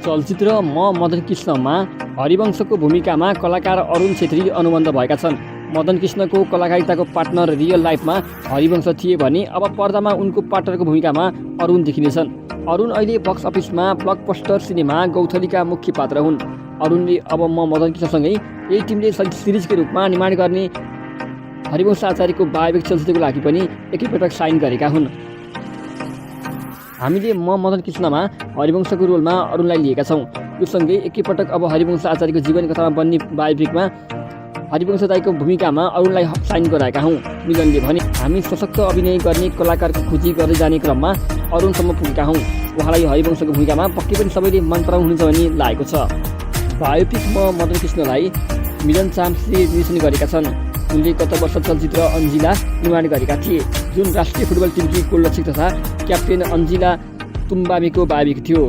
चलचित्र म मदन कृष्णमा हरिवंशको भूमिकामा कलाकार अरुण छेत्री अनुबन्ध भएका छन्। मदन कृष्णको कलाकारिताको पार्टनर रियल लाइफमा हरिवंश थिए भने अब पर्दामा उनको पार्टनरको भूमिकामा अरुण देखिनेछन्। अरुण अहिले बक्स अफिसमा ब्लकबस्टर सिनेमा गौथलीका मुख्य पात्र हुन्। अरुणले अब म मदन कृष्णसँगै यही टिमले सिरिजको रूपमा निर्माण गर्ने हरिवंश आचार्यको बायोपिक चलचित्रको लागि पनि एकैपटक साइन गरेका हुन्। हामीले म मदन कृष्णमा हरिवंशको रोलमा अरुणलाई लिएका छौँ। यो सँगै एकैपटक अब हरिवंश आचार्यको जीवन कथामा बन्ने बायोपिकमा हरिवंश दाईको भूमिकामा अरुणलाई साइन गराएका हौँ। मिलनले भने हामी सशक्त अभिनय गर्ने कलाकारको खोजी गर्दै जाने क्रममा अरुणसम्म पुगेका हौँ। उहाँलाई हरिवंशको भूमिकामा पक्कै पनि सबैले मन पराउनुहुन्छ भन्ने लागेको छ। बायोपिक म मदन कृष्णलाई मिलन चाम्सले निर्देशन गरेका छन्। उनले गत वर्ष चलचित्र अन्जिला निर्माण गरेका थिए, जुन राष्ट्रिय फुटबल टिमकी गोलरक्षक तथा क्याप्टेन अन्जिला तुम्बामीको बायोपिक थियो।